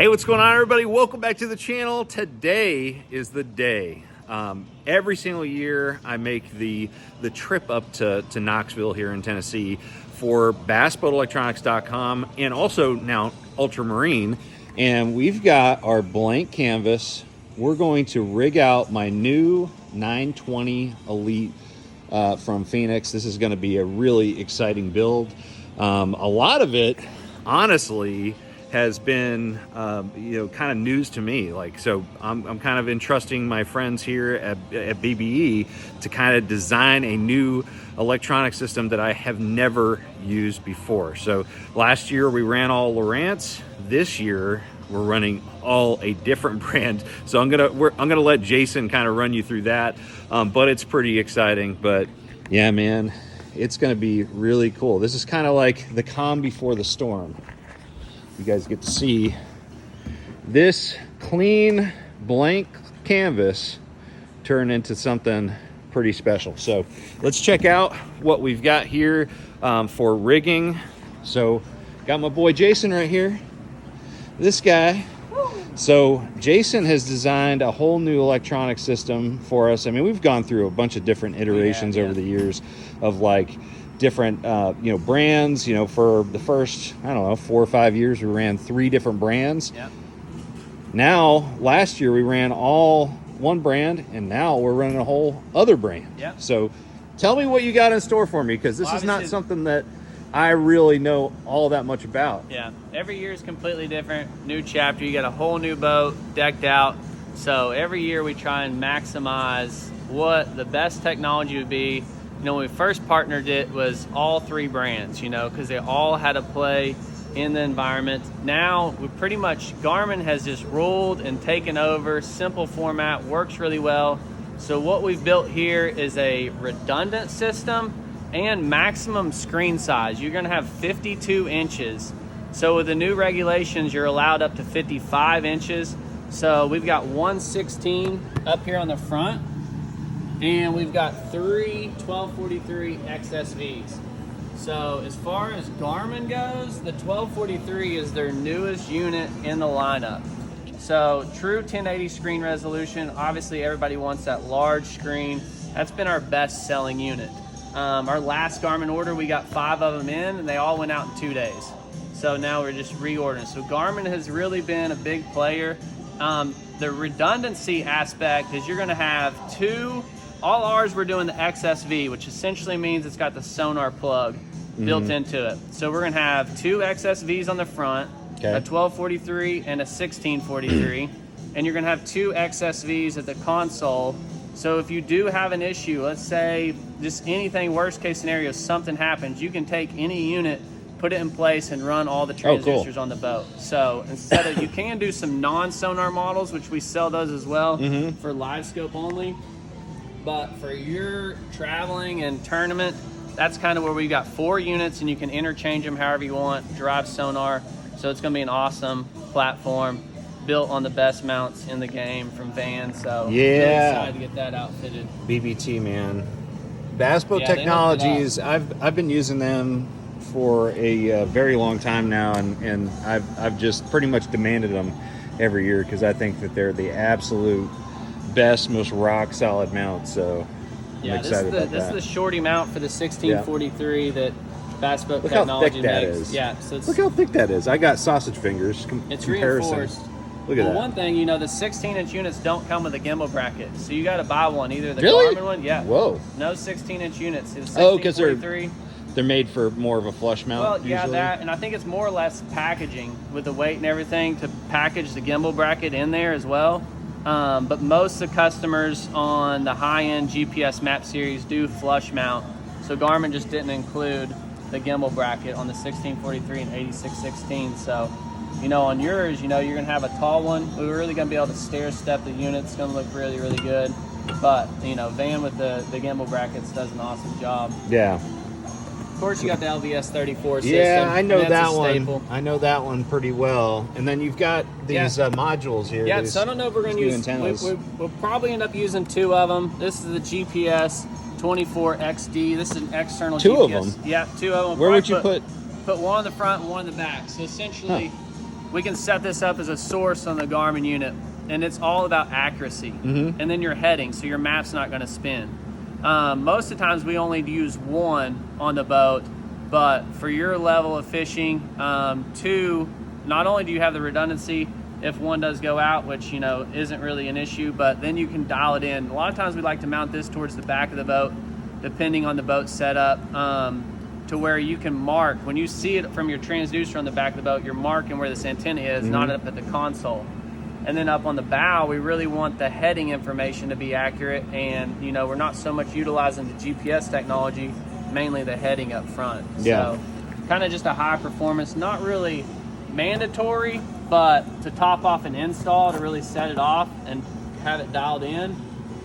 Hey, what's going on, everybody? Welcome back to the channel. Today is the day. Every single year I make the trip up to Knoxville here in Tennessee for BassBoatElectronics.com and also now Ultramarine. And we've got our blank canvas. We're going to rig out my new 920 Elite from Phoenix. This is going to be a really exciting build. A lot of it, honestly, has been kind of news to me. So I'm kind of entrusting my friends here at BBE to kind of design a new electronic system that I have never used before. So last year we ran all Lowrance. This year we're running all a different brand. So I'm gonna let Jason kind of run you through that. But it's pretty exciting. But yeah, man, it's gonna be really cool. This is kind of like the calm before the storm. You guys get to see this clean blank canvas turn into something pretty special. So let's check out what we've got here for rigging. So got my boy Jason right here, this guy. So Jason has designed a whole new electronic system for us. I mean, we've gone through a bunch of different iterations over the years of like different brands. For the first, I don't know, 4 or 5 years we ran 3 different brands. Yep. Now last year we ran all one brand, and now we're running a whole other brand. Yep. So tell me what you got in store for me, because this is not something that I really know all that much about. Yeah, every year is completely different. New chapter, you got a whole new boat decked out. So every year we try and maximize what the best technology would be. When we first partnered, it was all 3 brands, because they all had to play in the environment. Now, we pretty much, Garmin has just ruled and taken over. Simple format, works really well. So what we've built here is a redundant system and maximum screen size. You're gonna have 52 inches. So with the new regulations, you're allowed up to 55 inches. So we've got 116 up here on the front. And we've got 3 1243 XSVs. So as far as Garmin goes, the 1243 is their newest unit in the lineup. So true 1080 screen resolution. Obviously everybody wants that large screen. That's been our best selling unit. Our last Garmin order, we got 5 of them in, and they all went out in 2 days. So now we're just reordering. So Garmin has really been a big player. The redundancy aspect is you're gonna have 2. All ours, we're doing the XSV, which essentially means it's got the Sonar plug built into it. So we're gonna have 2 XSVs on the front, a 1243 and a 1643, and you're gonna have 2 XSVs at the console. So if you do have an issue, let's say just anything, worst case scenario, something happens, you can take any unit, put it in place, and run all the transducers on the boat. So instead of, you can do some non-Sonar models, which we sell those as well for live scope only. But for your traveling and tournament, that's kind of where we got 4 units, and you can interchange them however you want, drive Sonar. So it's gonna be an awesome platform built on the best mounts in the game from Van. So yeah, really excited to get that outfitted. BBT, man. Bass Boat Technologies, I've been using them for a very long time now, and I've just pretty much demanded them every year because I think that they're the absolute best, most rock solid mount. So I'm excited about that. This is the shorty mount for the 1643 that Bass Boat Look Technology how thick that makes. is. Yeah, so look how thick that is. I got sausage fingers. It's comparison. reinforced. Look at that. One thing, the 16-inch units don't come with a gimbal bracket, so you got to buy one. Either the Really? Garmin one, yeah. Whoa. No 16-inch units. It's Because they're made for more of a flush mount. Well, yeah, usually. that, and I think it's more or less packaging with the weight and everything to package the gimbal bracket in there as well. But most of the customers on the high-end GPS map series do flush mount, so Garmin just didn't include the gimbal bracket on the 1643 and 8616. So, on yours, you're gonna have a tall one. We're really gonna be able to stair step the unit. It's gonna look really, really good. But Van with the gimbal brackets does an awesome job. Yeah. Of course, you got the LVS 34 system. Yeah, I know that one. Staple. I know that one pretty well. And then you've got these modules here. Yeah, so I don't know if we're going to use. We'll probably end up using 2 of them. This is the GPS 24XD. This is an external GPS. 2 of them? Yeah, 2 of them. Where would you put? Put one on the front and one on the back. So essentially, we can set this up as a source on the Garmin unit, and it's all about accuracy. And then your heading, so your map's not going to spin. Most of the times we only use one on the boat, but for your level of fishing, two, not only do you have the redundancy if one does go out, which, you know, isn't really an issue, but then you can dial it in. A lot of times we like to mount this towards the back of the boat, depending on the boat setup, to where you can mark, when you see it from your transducer on the back of the boat, you're marking where this antenna is, not up at the console. And then up on the bow, we really want the heading information to be accurate, and, you know, we're not so much utilizing the GPS technology, mainly the heading up front. Yeah. So kind of just a high performance, not really mandatory, but to top off an install, to really set it off and have it dialed in,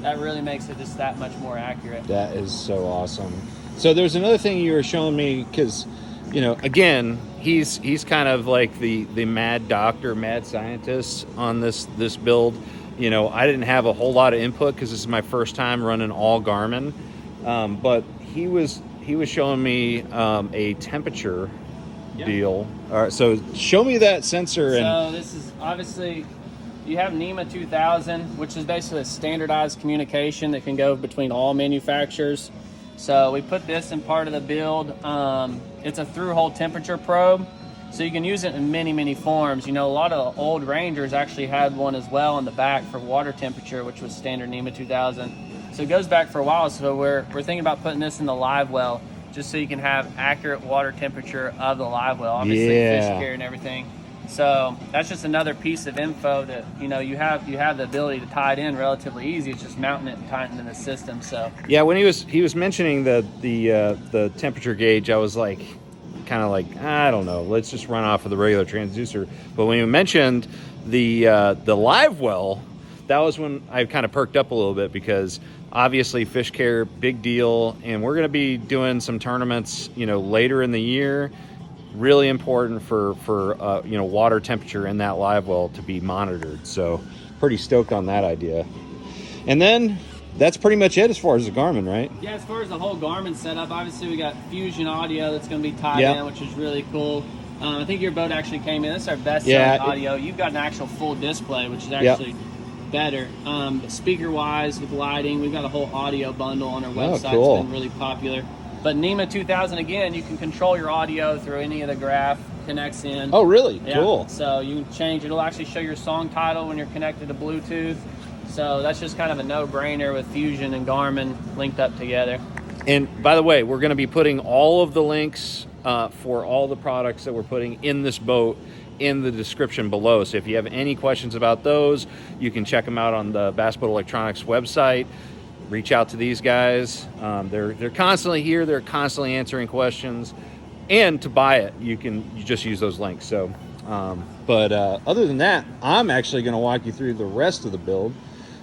that really makes it just that much more accurate. That is so awesome. So there's another thing you were showing me, because, you know, again, he's kind of like the mad doctor, mad scientist on this build. You know, I didn't have a whole lot of input because this is my first time running all Garmin, but he was showing me a temperature deal. All right, so show me that sensor. So this is obviously, you have NEMA 2000, which is basically a standardized communication that can go between all manufacturers. So we put this in part of the build. It's a through-hole temperature probe, so you can use it in many forms. You know, a lot of old Rangers actually had one as well on the back for water temperature, which was standard NEMA 2000. So it goes back for a while. So we're thinking about putting this in the live well, just so you can have accurate water temperature of the live well, obviously fish care and everything. So that's just another piece of info that, you know, you have the ability to tie it in relatively easy. It's just mounting it and tying it in the system. So yeah, when he was mentioning the temperature gauge, I was like, kind of like, I don't know, let's just run off of the regular transducer. But when you mentioned the live well, that was when I kind of perked up a little bit, because obviously fish care, big deal, and we're going to be doing some tournaments, you know, later in the year. Really important for you know, water temperature in that live well to be monitored. So pretty stoked on that idea. And then that's pretty much it as far as the Garmin, right? Yeah, as far as the whole Garmin setup, obviously we got Fusion audio that's going to be tied in, which is really cool. I think your boat actually came in. This is our best selling audio. You've got an actual full display, which is actually better. Speaker wise, with lighting, we've got a whole audio bundle on our website. It's been really popular. But NEMA 2000, again, you can control your audio through any of the graph connects in. Oh, really? Cool. So you can change, it'll actually show your song title when you're connected to Bluetooth. So that's just kind of a no-brainer with Fusion and Garmin linked up together. And by the way, we're going to be putting all of the links for all the products that we're putting in this boat in the description below. So if you have any questions about those, you can check them out on the Bass Boat Electronics website. Reach out to these guys. They're constantly here. They're constantly answering questions. And to buy it, you just use those links. So, but other than that, I'm actually going to walk you through the rest of the build,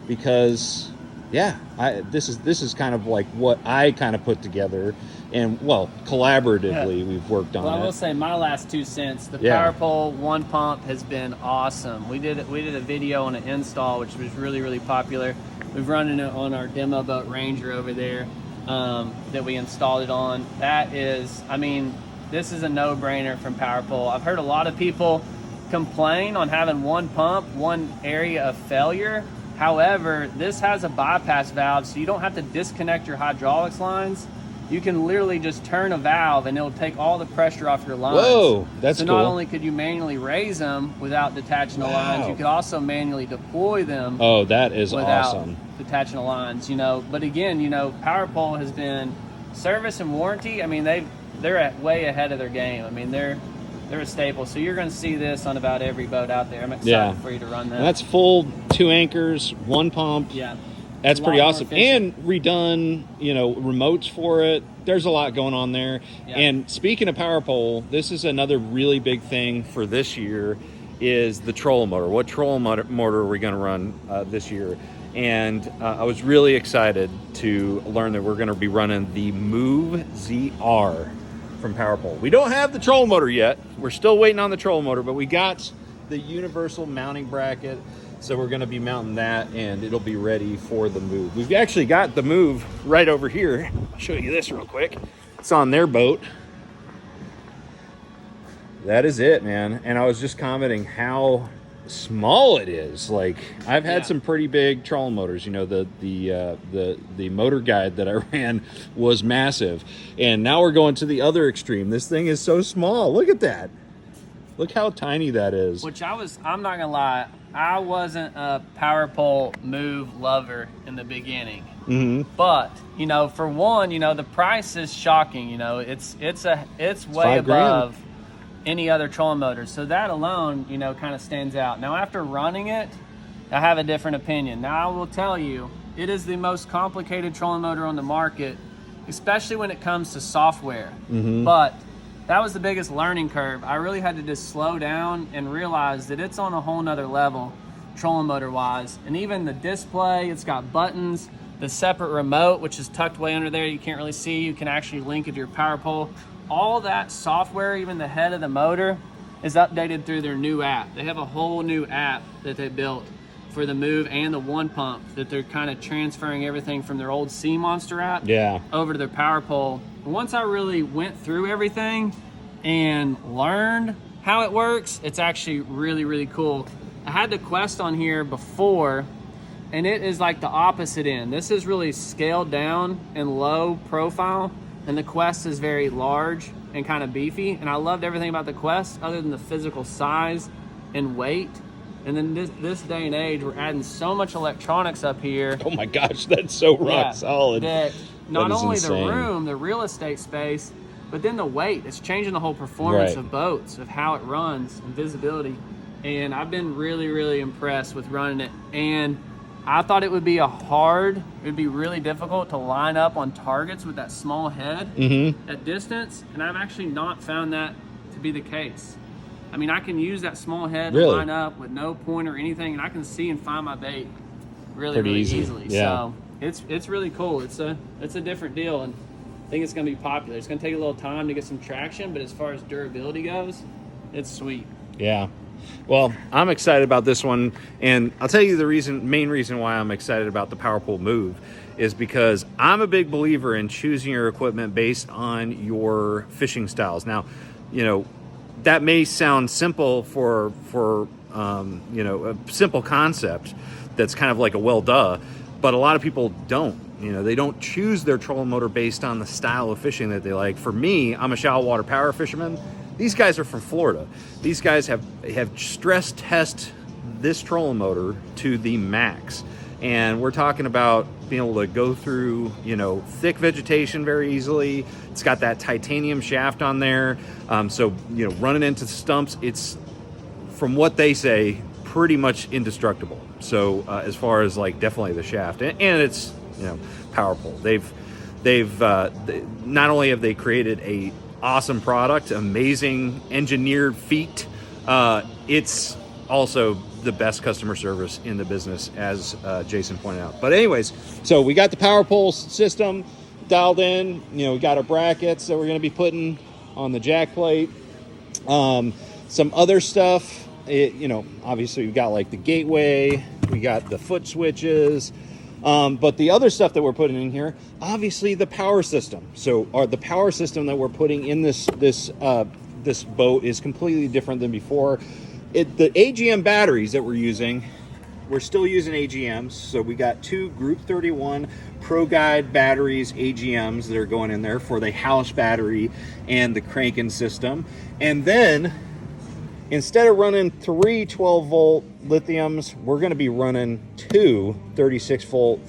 because this is kind of like what I kind of put together, and well, collaboratively we've worked on it. Well, I will say my last 2 cents. The PowerPole one pump has been awesome. We did a video on an install, which was really popular. We've run it on our demo boat Ranger over there that we installed it on. That is, I mean, this is a no-brainer from PowerPole. I've heard a lot of people complain on having one pump, one area of failure. However, this has a bypass valve, so you don't have to disconnect your hydraulics lines. You can literally just turn a valve and it'll take all the pressure off your lines. Whoa, that's cool. So not only could you manually raise them without detaching the lines, you could also manually deploy them. Oh, that is without awesome. Detaching the lines, you know. But again, you know, PowerPole has been service and warranty. I mean, they're way ahead of their game. I mean, they're a staple. So you're going to see this on about every boat out there. I'm excited for you to run that. And that's full 2 anchors, 1 pump. Yeah. That's pretty awesome. And redone, you know, remotes for it. There's a lot going on there. Yeah. And speaking of PowerPole, this is another really big thing for this year, is the trolling motor. What trolling motor are we going to run this year? And I was really excited to learn that we're going to be running the Move ZR from PowerPole. We don't have the trolling motor yet. We're still waiting on the trolling motor, but we got the universal mounting bracket. So we're going to be mounting that, and it'll be ready for the Move. We've actually got the Move right over here. I'll show you this real quick. It's on their boat. That is it, man. And I was just commenting how small it is. Like, I've had some pretty big trolling motors. You know, the motor guide that I ran was massive, and now we're going to the other extreme. This thing is so small. Look at that. Look how tiny that is. Which I'm not gonna lie, I wasn't a PowerPole Move lover in the beginning. But, you know, for one, you know, the price is shocking. You know, it's way above any other trolling motor. So that alone, you know, kind of stands out. Now, after running it, I have a different opinion. Now, I will tell you, it is the most complicated trolling motor on the market, especially when it comes to software. But that was the biggest learning curve. I really had to just slow down and realize that it's on a whole nother level, trolling motor wise. And even the display, it's got buttons, the separate remote, which is tucked way under there, you can't really see. You can actually link it to your PowerPole. All that software, even the head of the motor, is updated through their new app. They have a whole new app that they built for the Move and the One Pump, that they're kind of transferring everything from their old Sea Monster app over to their PowerPole. Once I really went through everything and learned how it works, it's actually really, really cool. I had the Quest on here before, and it is like the opposite end. This is really scaled down and low profile, and the Quest is very large and kind of beefy. And I loved everything about the Quest other than the physical size and weight. And then this day and age, we're adding so much electronics up here. Oh my gosh, that's so rock solid. That not only insane. the room, the real estate space, but then the weight. It's changing the whole performance of boats, of how it runs and visibility. And I've been really, really impressed with running it. And I thought it would be really difficult to line up on targets with that small head at distance. And I've actually not found that to be the case. I mean, I can use that small head to line up with no point or anything, and I can see and find my bait really easily. Yeah. So it's really cool. It's a different deal, and I think it's going to be popular. It's going to take a little time to get some traction, but as far as durability goes, it's sweet. Yeah. Well, I'm excited about this one, and I'll tell you the main reason why I'm excited about the PowerPole Move is because I'm a big believer in choosing your equipment based on your fishing styles. Now, you know, that may sound simple for you know, a simple concept that's kind of like a well duh, but a lot of people don't. You know, they don't choose their trolling motor based on the style of fishing that they like. For me, I'm a shallow water power fisherman. These guys are from Florida. These guys have stress test this trolling motor to the max. And we're talking about being able to go through, you know, thick vegetation very easily. It's got that titanium shaft on there. So, you know, running into stumps, it's, from what they say, pretty much indestructible. So as far as like definitely the shaft, and it's, you know, PowerPole. They've not only have they created a awesome product, amazing engineered feat, it's also the best customer service in the business, as Jason pointed out. But anyways, so we got the PowerPole system dialed in. You know, we got our brackets that we're going to be putting on the jack plate. Some other stuff, you know, obviously we've got like the gateway, we got the foot switches, but the other stuff that we're putting in here, obviously the power system. So the power system that we're putting in this boat is completely different than before. The AGM batteries that we're using, we're still using AGMs. So we got two Group 31 Pro Guide batteries, AGMs, that are going in there for the house battery and the cranking system. And then instead of running 3 12-volt lithiums, we're going to be running 2 36-volt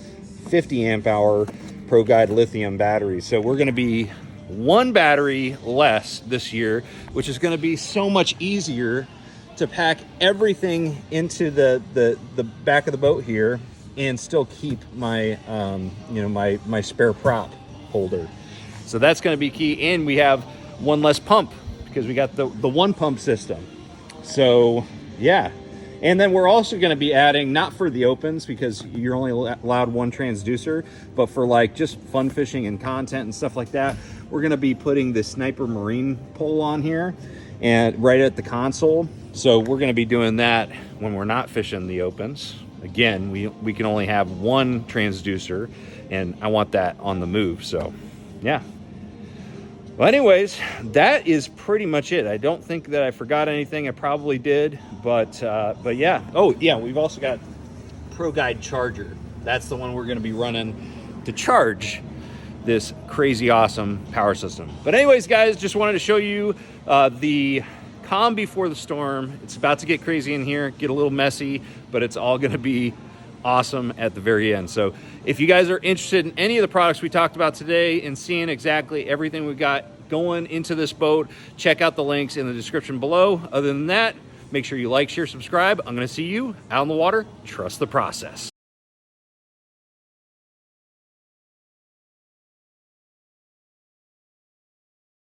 50 amp hour Pro Guide lithium batteries. So we're going to be one battery less this year, which is going to be so much easier to pack everything into the back of the boat here and still keep my you know, my spare prop holder. So that's going to be key. And we have one less pump because we got the one pump system. So yeah. And then we're also going to be adding, not for the opens because you're only allowed one transducer, but for like just fun fishing and content and stuff like that, we're going to be putting the Sniper Marine pole on here and right at the console. So we're going to be doing that when we're not fishing the opens. Again, we can only have one transducer, and I want that on the move. So yeah, Well, anyways, that is pretty much it. I don't think that I forgot anything. I probably did, but yeah. Oh yeah, we've also got Pro Guide charger. That's the one we're going to be running to charge this crazy awesome power system. But anyways, guys, just wanted to show you the calm before the storm. It's about to get crazy in here, get a little messy, but it's all going to be awesome at the very end. So if you guys are interested in any of the products we talked about today and seeing exactly everything we've got going into this boat, check out the links in the description below. Other than that, make sure you like, share, subscribe. I'm going to see you out on the water. Trust the process.